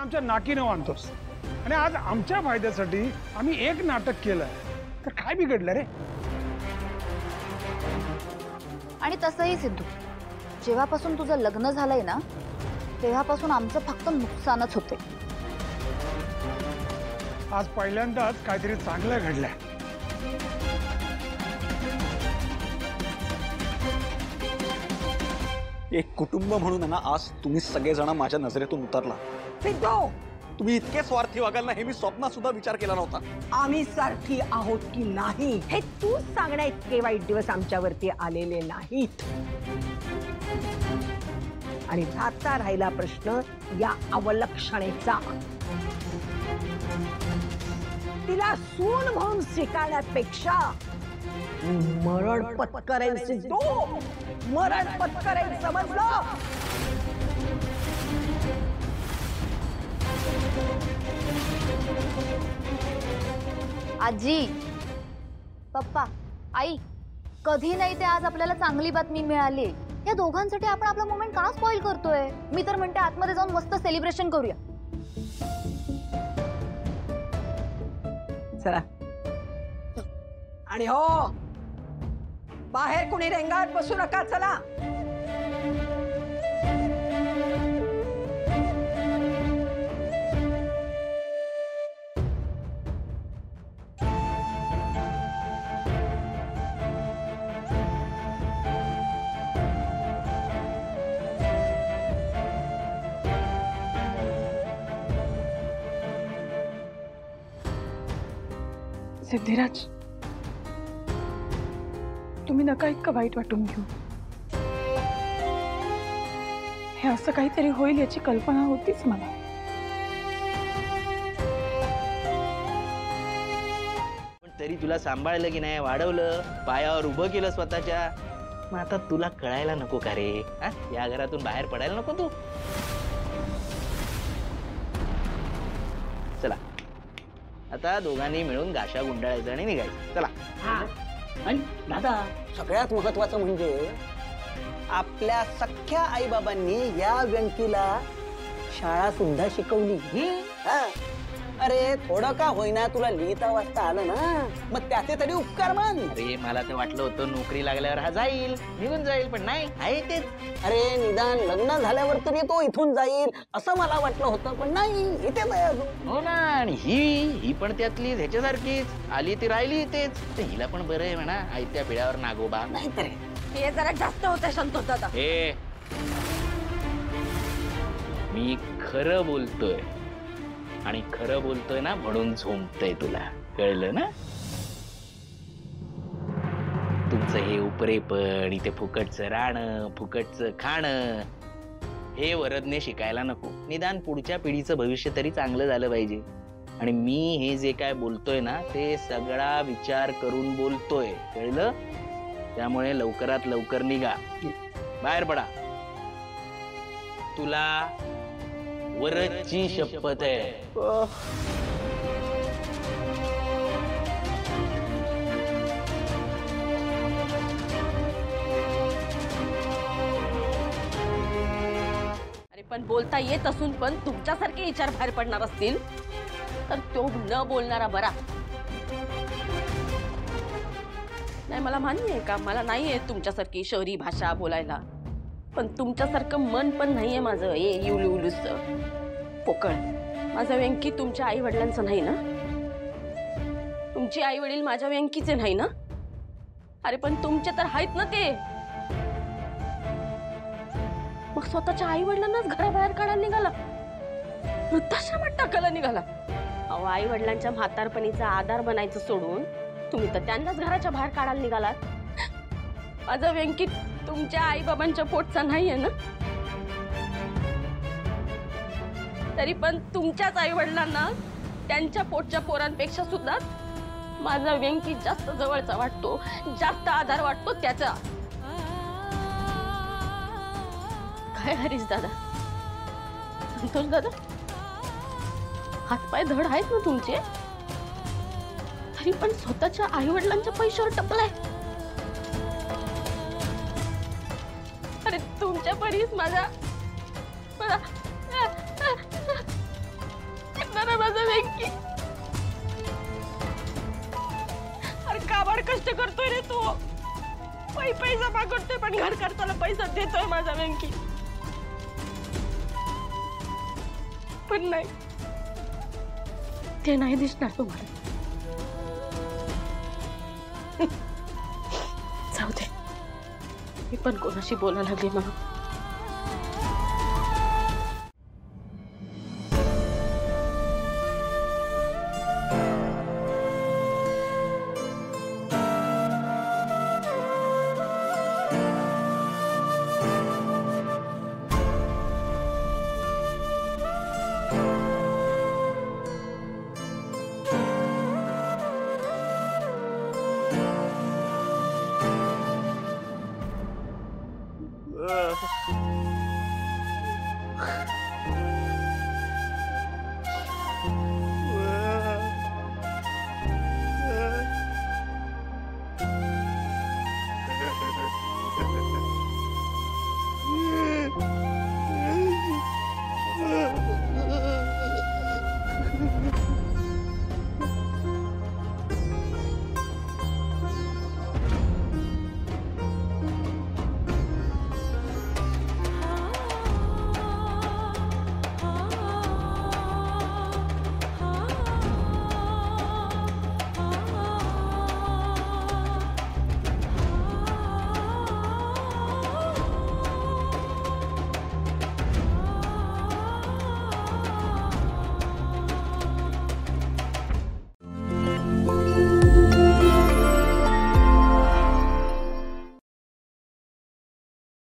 आमच्या नाकीनं आणतोस आणि आज आमच्या फायद्यासाठी आम्ही एक नाटक केलंय तर काय बिघडलं रे? आणि तसंही सिद्धू, जेव्हापासून तुझं लग्न झालंय ना तेव्हापासून आमचं फक्त नुकसानच होते. आज पहिल्यांदाच काहीतरी चांगलं घडलंय. एक कुटुंब म्हणून आहे ना, आज तुम्ही सगळेजण माझ्या नजरेतून उतरला. सिद्धू, तुम्ही इतके स्वार्थी वागाल ना हे मी स्वप्नात सुद्धा विचार केला नव्हता. आम्ही स्वार्थी आहोत की नाही हे तू सांगण्या इतके वाईट दिवस आमच्यावरती आलेले नाहीत. आणि आता राहिला प्रश्न या अवलक्षणेचा. तिला सून म्हणून स्वीकारण्यापेक्षा मरण पत्करेल सिद्धू, मरण पत्करेल, समजलं? आजी, पप्पा, आई, कधी नाही ते आज आपल्याला चांगली बातमी मिळाली. या दोघांसाठी आपण आपला मोमेंट का स्पॉइल करतोय? मी तर म्हणते आतमध्ये जाऊन मस्त सेलिब्रेशन करूया. चला. आणि हो, बाहेर कुणी रेंगाळत बसू नका. चला. सिद्धिराज, तुम्ही नका इतकं वाईट वाटून घेऊ. हे असं काहीतरी होईल याची कल्पना होतीच मला. पण तरी तुला सांभाळलं की नाही, वाढवलं, पायावर उभं केलं स्वतःच्या. मग आता तुला कळायला नको का रे? या घरातून बाहेर पडायला नको तू? चला, आता दोघांनी मिळून गाशा गुंडाळायचं आणि निघायचं. चला. आणि दादा, सगळ्यात महत्वाचं म्हणजे आपल्या सख्ख्या आई बाबांनी या व्यंकीला शाळा सुद्धा शिकवली. अरे थोडं का होईना तुला लिहिता वाचता आलं ना, मग त्याचे तरी उपकार मान. अरे मला तर वाटलं होतं नोकरी लागल्यावर हा जाईल, निघून जाईल, पण नाही, आहे तेच. अरे निदान लग्न झाल्यावर तरी तो इथून जाईल असं मला वाटलं होतं, पण नाही, इथेच आहे अजून. हो ना. आणि ही पण त्यातली ह्याच्यासारखीच आली ती राहिली तेच. हिला पण बरं आहे म्हणा, आयत्या पिढ्यावर नागोबा. नाही तर हे जरा जास्त होतं संतोष दादा. हे मी खरं बोलतोय आणि खरं बोलतोय ना म्हणून झोंबतय. तुला कळलं ना? तुमचं हे उपरेपण, इथे फुकटचं राहणं, फुकटचं खाणं, हे वरदने शिकायला नको. निदान पुढच्या पिढीचं भविष्य तरी चांगलं झालं पाहिजे. आणि मी हे जे काय बोलतोय ना ते सगळा विचार करून बोलतोय, कळलं? त्यामुळे लवकरात लवकर निघा, बाहेर पडा. तुला वरदची शपथ आहे. अरे पण बोलता येत असून पण तुमच्यासारखे विचार बाहेर पडणार असतील तर तो न बोलणारा बरा. नाही, मला मान्य आहे का मला नाही आहे तुमच्यासारखी शहरी भाषा बोलायला, पण तुमच्यासारखं मन पण नाहीये माझं. उलूस पोकळ. माझा व्यंकी तुमच्या आई वडिलांचं नाही ना? तुमची आई वडील माझ्या व्यंकीचे नाही ना? अरे पण तुमचे तर आहेत ना ते. मग स्वतःच्या आई वडिलांनाच घराबाहेर काढायला निघाला, वृद्धाश्रमात टाकायला निघाला. अहो, आई वडिलांच्या म्हातारपणीचा आधार बनायचं सोडून तुम्ही तर त्यांनाच घराच्या बाहेर काढायला निघालात. माझा व्यंकी तुमच्या आई बाबांच्या पोटचा नाहीये ना? तरी पण तुमच्याच आई वडिलांना त्यांच्या पोटच्या पोरांपेक्षा सुद्धा माझा व्यंकी जास्त जवळचा वाटतो, जास्त आधार वाटतो त्याचा. काय हरीश दादा, संतोष दादा, हातपाय धड आहेत ना तुमचे, तरी पण स्वतःच्या आई वडिलांच्या पैशावर टपलाय. अरे तुमच्या परीस माझा माझा व्यंकी. अरे काबाड कष्ट करतोय रे तू. पैसा मागवतोय पण घर खर्चाला पैसा देतोय माझा व्यंकी. पण नाही, ते नाही दिसणार तुम्हाला. जाऊ दे, मी पण कोणाशी बोलायला लागली म्हणून.